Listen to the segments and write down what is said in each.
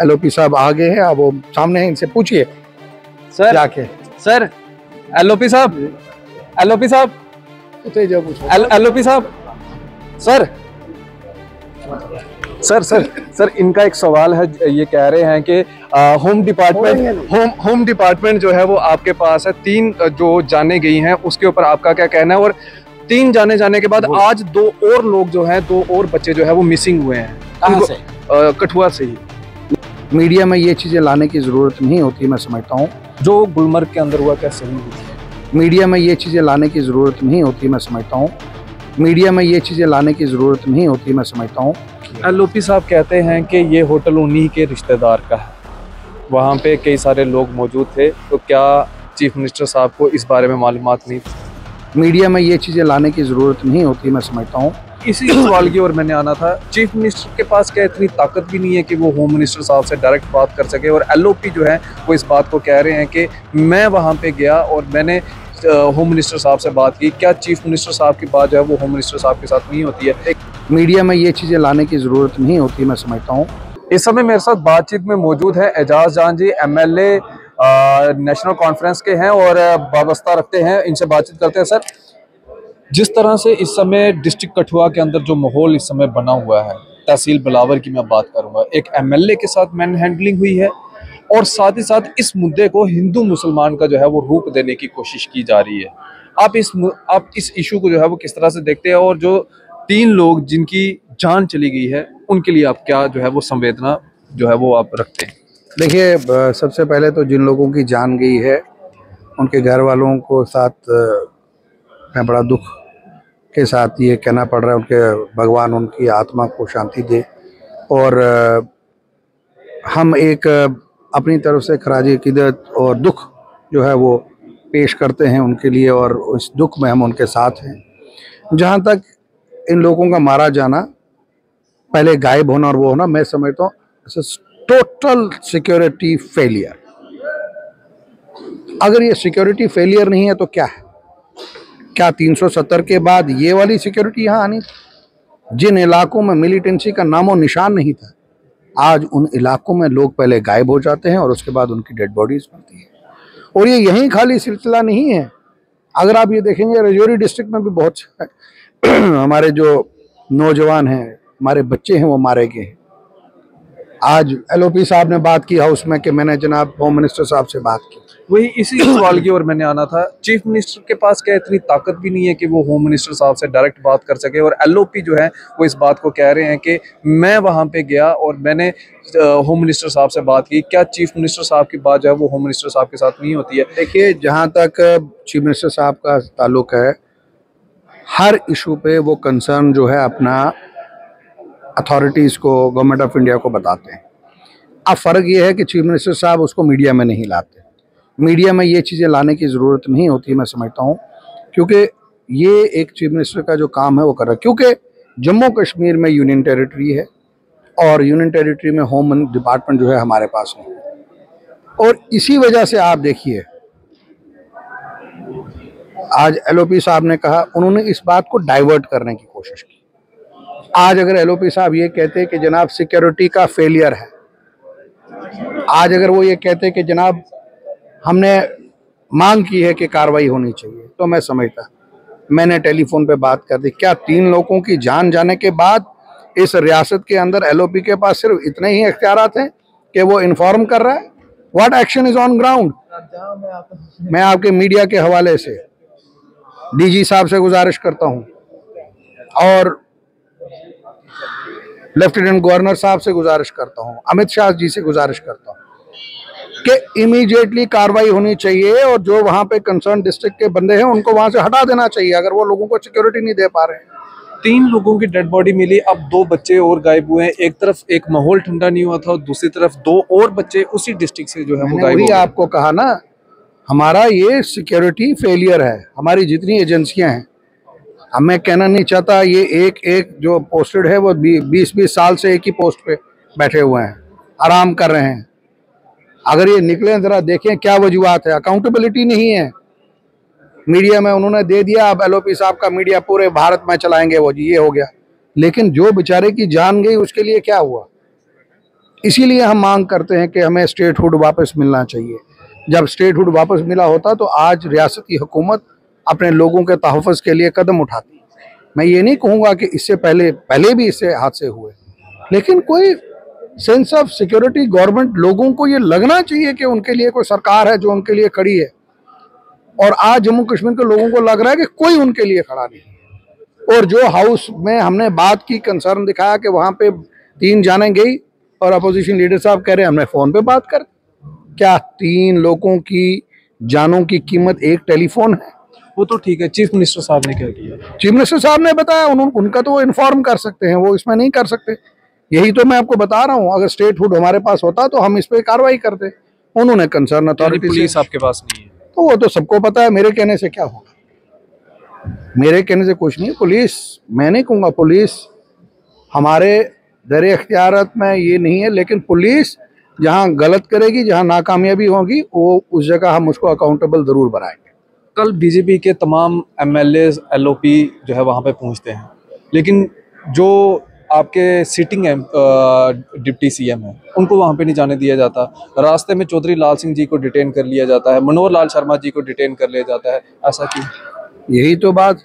LOP साहब आगे हैं, आप वो सामने हैं, इनसे पूछिए सर जाके। सर एलओपी साहब, एलओपी साहब, एलओपी साहब, सर सर सर सर इनका एक सवाल है। ये कह रहे हैं कि होम डिपार्टमेंट जो है वो आपके पास है, 3 जो जाने गई हैं उसके ऊपर आपका क्या कहना है? और 3 जाने के बाद आज 2 और लोग जो हैं, 2 और बच्चे जो है वो मिसिंग हुए हैं। कहाँ से? कठुआ से ही। मीडिया में ये चीजें लाने की जरूरत नहीं होती, मैं समझता हूँ। जो गुलमर्ग के अंदर हुआ क्या सही हुई? मीडिया में ये चीजें लाने की जरूरत नहीं होती, मैं समझता हूँ। मीडिया में ये चीजें लाने की जरूरत नहीं होती, मैं समझता हूँ। एलओपी साहब कहते हैं कि ये होटल उन्हीं के रिश्तेदार का है, वहाँ पे कई सारे लोग मौजूद थे, तो क्या चीफ मिनिस्टर साहब को इस बारे में मालूमात नहीं थी? मीडिया में ये चीजें लाने की जरूरत नहीं होती, मैं समझता हूँ। इसी सवाल की ओर मैंने आना था। चीफ मिनिस्टर के पास क्या इतनी ताकत भी नहीं है कि वो होम मिनिस्टर साहब से डायरेक्ट बात कर सके? और एलओपी जो है वो इस बात को कह रहे हैं कि मैं वहाँ पे गया और मैंने होम मिनिस्टर साहब से बात की। क्या चीफ मिनिस्टर साहब की बात जो है वो होम मिनिस्टर साहब के साथ नहीं होती है? मीडिया में ये चीजें लाने की जरूरत नहीं होती, मैं समझता हूँ। इस समय मेरे साथ बातचीत में मौजूद है एजाज जान जी, एमएलए नेशनल कॉन्फ्रेंस के हैं और वाबस्ता रखते हैं। इनसे बातचीत करते हैं। सर, जिस तरह से इस समय डिस्ट्रिक्ट कठुआ के अंदर जो माहौल इस समय बना हुआ है, तहसील बिलावर की मैं बात करूंगा, एक एमएलए के साथ मैन हैंडलिंग हुई है और साथ ही साथ इस मुद्दे को हिंदू मुसलमान का जो है वो रूप देने की कोशिश की जा रही है। आप इस इशू को जो है वो किस तरह से देखते हैं? और जो 3 लोग जिनकी जान चली गई है उनके लिए आप क्या जो है वो संवेदना जो है वो आप रखते हैं? देखिए, सबसे पहले तो जिन लोगों की जान गई है उनके घर वालों को साथ मैं बड़ा दुख के साथ ये कहना पड़ रहा है, उनके भगवान उनकी आत्मा को शांति दे। और हम एक अपनी तरफ से खराज अकीदत और दुख जो है वो पेश करते हैं उनके लिए, और उस दुख में हम उनके साथ हैं। जहाँ तक इन लोगों का मारा जाना, पहले गायब होना और वो होना, मैं समझता हूँ टोटल सिक्योरिटी फेलियर। अगर ये सिक्योरिटी फेलियर नहीं है तो क्या है? क्या 370 के बाद ये वाली सिक्योरिटी यहाँ आनी थी? जिन इलाकों में मिलिटेंसी का नामो निशान नहीं था, आज उन इलाकों में लोग पहले गायब हो जाते हैं और उसके बाद उनकी डेड बॉडीज मिलती है। और ये यहीं खाली सिलसिला नहीं है। अगर आप ये देखेंगे, राजौरी डिस्ट्रिक्ट में भी बहुत हमारे जो नौजवान हैं, हमारे बच्चे हैं, वो मारे गए हैं। आज एलओपी साहब ने बात की हाउस में कि मैंने जनाब होम मिनिस्टर साहब से बात की। वही इसी सवाल की ओर मैंने आना था। चीफ मिनिस्टर के पास क्या इतनी ताकत भी नहीं है कि वो होम मिनिस्टर साहब से डायरेक्ट बात कर सके? और एलओपी जो है वो इस बात को कह रहे हैं कि मैं वहाँ पे गया और मैंने होम मिनिस्टर साहब से बात की। क्या चीफ मिनिस्टर साहब की बात जो है वो होम मिनिस्टर साहब के साथ नहीं होती है? देखिए, जहाँ तक चीफ मिनिस्टर साहब का ताल्लुक है, हर इशू पे वो कंसर्न जो है अपना अथॉरिटीज़ को, गवर्नमेंट ऑफ इंडिया को बताते हैं। अब फ़र्क ये है कि चीफ मिनिस्टर साहब उसको मीडिया में नहीं लाते। मीडिया में ये चीज़ें लाने की ज़रूरत नहीं होती, मैं समझता हूँ, क्योंकि ये एक चीफ मिनिस्टर का जो काम है वो कर रहा है। क्योंकि जम्मू कश्मीर में यूनियन टेरिटरी है और यूनियन टेरिटरी में होम डिपार्टमेंट जो है हमारे पास नहीं है। और इसी वजह से आप देखिए, आज एलओपी साहब ने कहा, उन्होंने इस बात को डाइवर्ट करने की कोशिश की। आज अगर एलओपी साहब ये कहते कि जनाब सिक्योरिटी का फेलियर है, आज अगर वो ये कहते कि जनाब हमने मांग की है कि कार्रवाई होनी चाहिए, तो मैं समझता। मैंने टेलीफोन पे बात कर दी। क्या 3 लोगों की जान जाने के बाद इस रियासत के अंदर एलओपी के पास सिर्फ इतने ही इख्तियारात हैं कि वो इन्फॉर्म कर रहा है? What action is on ground? मैं आपके मीडिया के हवाले से डीजी साहब से गुजारिश करता हूँ और लेफ्टिनेंट गवर्नर साहब से गुजारिश करता हूँ, अमित शाह जी से गुजारिश करता हूँ कि इमीडिएटली कार्रवाई होनी चाहिए और जो वहाँ पे कंसर्न डिस्ट्रिक्ट के बंदे हैं उनको वहाँ से हटा देना चाहिए, अगर वो लोगों को सिक्योरिटी नहीं दे पा रहे हैं। 3 लोगों की डेड बॉडी मिली, अब 2 बच्चे और गायब हुए हैं। एक तरफ एक माहौल ठंडा नहीं हुआ था और दूसरी तरफ 2 और बच्चे उसी डिस्ट्रिक्ट से जो है वो गायब हो गए। आपको कहा ना, हमारा ये सिक्योरिटी फेलियर है। हमारी जितनी एजेंसियां हैं, अब मैं कहना नहीं चाहता, ये एक जो पोस्टेड है वो 20-20 साल से एक ही पोस्ट पे बैठे हुए हैं, आराम कर रहे हैं। अगर ये निकले जरा देखें क्या वजूहत है। अकाउंटेबिलिटी नहीं है। मीडिया में उन्होंने दे दिया, अब एलओपी साहब का मीडिया पूरे भारत में चलाएंगे, वो जी ये हो गया। लेकिन जो बेचारे की जान गई उसके लिए क्या हुआ? इसीलिए हम मांग करते हैं कि हमें स्टेटहुड वापस मिलना चाहिए। जब स्टेटहुड वापस मिला होता तो आज रियासती हुकूमत अपने लोगों के तहफ़्फ़ुज़ के लिए कदम उठाती। मैं ये नहीं कहूँगा कि इससे पहले भी इससे हादसे हुए, लेकिन कोई सेंस ऑफ सिक्योरिटी गवर्नमेंट, लोगों को ये लगना चाहिए कि उनके लिए कोई सरकार है जो उनके लिए खड़ी है। और आज जम्मू कश्मीर के लोगों को लग रहा है कि कोई उनके लिए खड़ा नहीं है। और जो हाउस में हमने बात की, कंसर्न दिखाया कि वहाँ पे 3 जाने गई और अपोजिशन लीडर साहब कह रहे हैं हमने फ़ोन पे बात कर। क्या 3 लोगों की जानों की कीमत एक टेलीफोन है? वो तो ठीक है, चीफ मिनिस्टर साहब ने क्या किया? चीफ मिनिस्टर साहब ने बताया, उनका तो वो इन्फॉर्म कर सकते हैं, वो इसमें नहीं कर सकते। यही तो मैं आपको बता रहा हूँ, अगर स्टेटहुड हमारे पास होता तो हम इस पे कार्रवाई करते। उन्होंने कंसर्न अथॉरिटी, पुलिस आपके पास नहीं है तो वो तो सबको पता है, मेरे कहने से क्या होगा? मेरे कहने से कुछ नहीं। पुलिस, मैं नहीं कहूँगा पुलिस हमारे दर इख्तियारत में ये नहीं है, लेकिन पुलिस जहाँ गलत करेगी, जहाँ नाकामयाबी होगी, वो उस जगह हम उसको अकाउंटेबल ज़रूर बनाएंगे। कल बीजेपी के तमाम एमएलए एलओपी जो है वहाँ पे पहुँचते हैं, लेकिन जो आपके सिटिंग डिप्टी सीएम है उनको वहाँ पे नहीं जाने दिया जाता। रास्ते में चौधरी लाल सिंह जी को डिटेन कर लिया जाता है, मनोहर लाल शर्मा जी को डिटेन कर लिया जाता है, ऐसा क्यों? यही तो बात,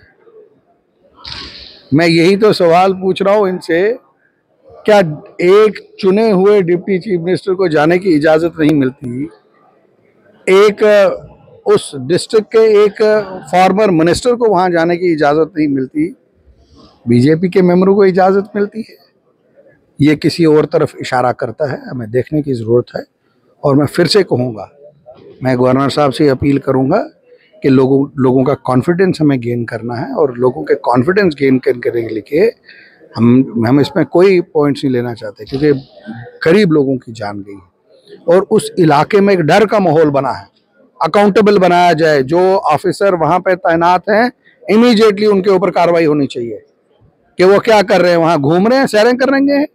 मैं यही तो सवाल पूछ रहा हूँ इनसे। क्या एक चुने हुए डिप्टी चीफ मिनिस्टर को जाने की इजाज़त नहीं मिलती? एक उस डिस्ट्रिक्ट के एक फॉर्मर मिनिस्टर को वहाँ जाने की इजाज़त नहीं मिलती? बीजेपी के मेंबरों को इजाज़त मिलती है? ये किसी और तरफ इशारा करता है, हमें देखने की ज़रूरत है। और मैं फिर से कहूँगा, मैं गवर्नर साहब से अपील करूँगा कि लोगों का कॉन्फिडेंस हमें गेन करना है, और लोगों के कॉन्फिडेंस गेन करने के लिए हम इसमें कोई पॉइंट्स नहीं लेना चाहते, क्योंकि गरीब लोगों की जान गई है और उस इलाके में एक डर का माहौल बना है। अकाउंटेबल बनाया जाए, जो ऑफिसर वहाँ पे तैनात हैं इमीडिएटली उनके ऊपर कार्रवाई होनी चाहिए कि वो क्या कर रहे हैं, वहाँ घूम रहे हैं, सैरें कर रहे हैं।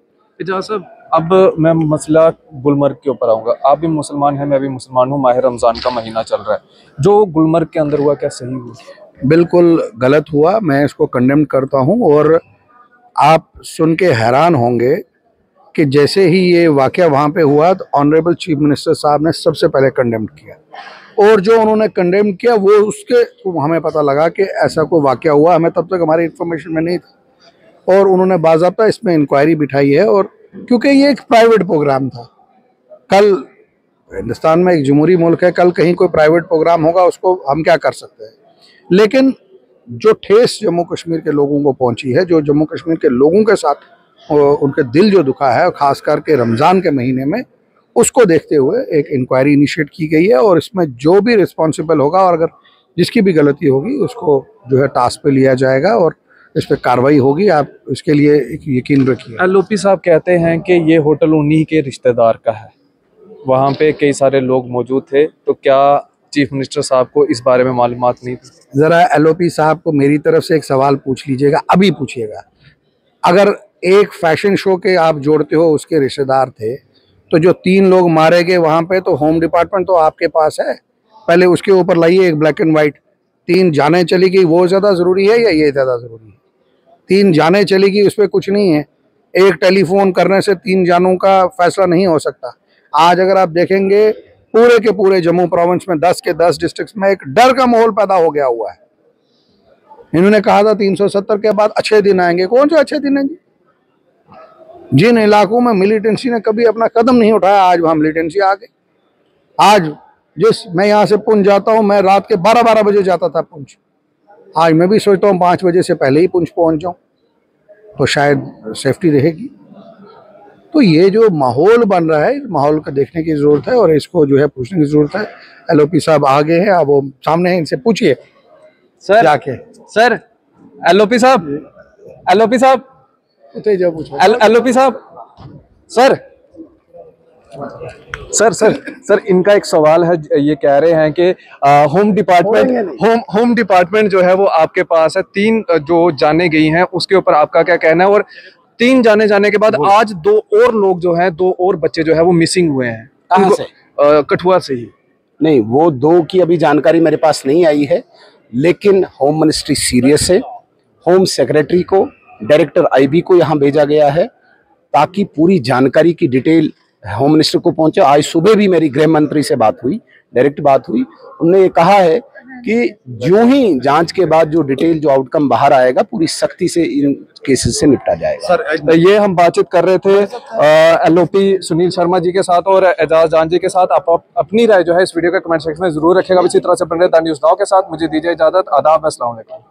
एजाज साहब, अब मैं मसला गुलमर्ग के ऊपर आऊँगा। आप भी मुसलमान हैं, मैं भी मुसलमान हूँ, माह रमज़ान का महीना चल रहा है। जो गुलमर्ग के अंदर हुआ, क्या सही हुआ? बिल्कुल गलत हुआ, मैं इसको कंडेम करता हूँ। और आप सुन के हैरान होंगे कि जैसे ही ये वाक़या वहाँ पे हुआ तो ऑनरेबल चीफ मिनिस्टर साहब ने सबसे पहले कंडेम किया, और जो उन्होंने कंडेम किया वो उसके तो हमें पता लगा कि ऐसा कोई वाक़या हुआ, हमें तब तक हमारी इन्फॉर्मेशन में नहीं था, और उन्होंने बाज़ाब्ता इसमें इंक्वायरी बिठाई है। और क्योंकि ये एक प्राइवेट प्रोग्राम था, कल हिंदुस्तान में एक जमहूरी मुल्क है, कल कहीं कोई प्राइवेट प्रोग्राम होगा, उसको हम क्या कर सकते हैं। लेकिन जो ठेस जम्मू कश्मीर के लोगों को पहुंची है, जो जम्मू कश्मीर के लोगों के साथ उनके दिल जो दुखा है, खास करके रमज़ान के महीने में, उसको देखते हुए एक इंक्वायरी इनिशिएट की गई है। और इसमें जो भी रिस्पॉन्सिबल होगा और अगर जिसकी भी गलती होगी उसको जो है टास्क पे लिया जाएगा और इस पर कार्रवाई होगी। आप इसके लिए एक यकीन रखिए। एलओपी साहब कहते हैं कि ये होटल उन्हीं के रिश्तेदार का है, वहाँ पे कई सारे लोग मौजूद थे, तो क्या चीफ मिनिस्टर साहब को इस बारे में मालूमात नहीं थी? ज़रा एलओपी साहब को मेरी तरफ से एक सवाल पूछ लीजिएगा, अभी पूछिएगा। अगर एक फैशन शो के आप जोड़ते हो उसके रिश्तेदार थे, तो जो 3 लोग मारे गए वहाँ पे, तो होम डिपार्टमेंट तो आपके पास है, पहले उसके ऊपर लाइए एक ब्लैक एंड वाइट। 3 जानें चली गई, वो ज़्यादा ज़रूरी है या ये ज़्यादा ज़रूरी है? 3 जानें चली गई, उस पर कुछ नहीं है। एक टेलीफोन करने से 3 जानों का फैसला नहीं हो सकता। आज अगर आप देखेंगे पूरे के पूरे जम्मू प्रोविंस में 10 के 10 डिस्ट्रिक्ट्स में एक डर का माहौल पैदा हो गया हुआ है। इन्होंने कहा था 370 के बाद अच्छे दिन आएंगे, कौन से अच्छे दिन हैं जी? जिन इलाकों में मिलिटेंसी ने कभी अपना कदम नहीं उठाया, आज वहाँ मिलिटेंसी आ गई। आज मैं यहाँ से पुंछ जाता हूँ, मैं रात के 12-12 बजे जाता था पुंछ, आज मैं भी सोचता हूँ 5 बजे से पहले ही पुंछ पहुँच जाऊँ, तो शायद सेफ्टी रहेगी। तो ये जो माहौल बन रहा है, इस माहौल को देखने की ज़रूरत है और इसको जो है पूछने की ज़रूरत है। एलओपी साहब आगे हैं, अब वो सामने हैं, इनसे पूछिए सर जाके। सर एलओपी साहब, एलओपी साहब, एलओपी साहब, सर सर सर सर इनका एक सवाल है। ये कह रहे हैं कि होम डिपार्टमेंट जो है वो आपके पास है, 3 जो जाने गई हैं उसके ऊपर आपका क्या कहना है? और 3 जाने के बाद आज 2 और लोग जो हैं, 2 और बच्चे जो है वो मिसिंग हुए हैं। कहाँ से? कठुआ से ही। नहीं, वो 2 की अभी जानकारी मेरे पास नहीं आई है, लेकिन होम मिनिस्ट्री सीरियस है। होम सेक्रेटरी को, डायरेक्टर आईबी को यहाँ भेजा गया है ताकि पूरी जानकारी की डिटेल होम मिनिस्टर को पहुंचा। आज सुबह भी मेरी गृह मंत्री से बात हुई, डायरेक्ट बात हुई। उन्होंने ये कहा है कि जो ही जांच के बाद जो डिटेल, जो आउटकम बाहर आएगा, पूरी सख्ती से इन केसेस से निपटा जाएगा। सर, ये हम बातचीत कर रहे थे एलओपी सुनील शर्मा जी के साथ और एजाज जान जी के साथ। आप अपनी राय जो है इस वीडियो के कमेंट सेक्शन में जरूर रखेगा। इसी तरह से बने द न्यूज़ नाउ के साथ मुझे दीजिए इजाजत। आदाब, अस्सलाम वालेकुम।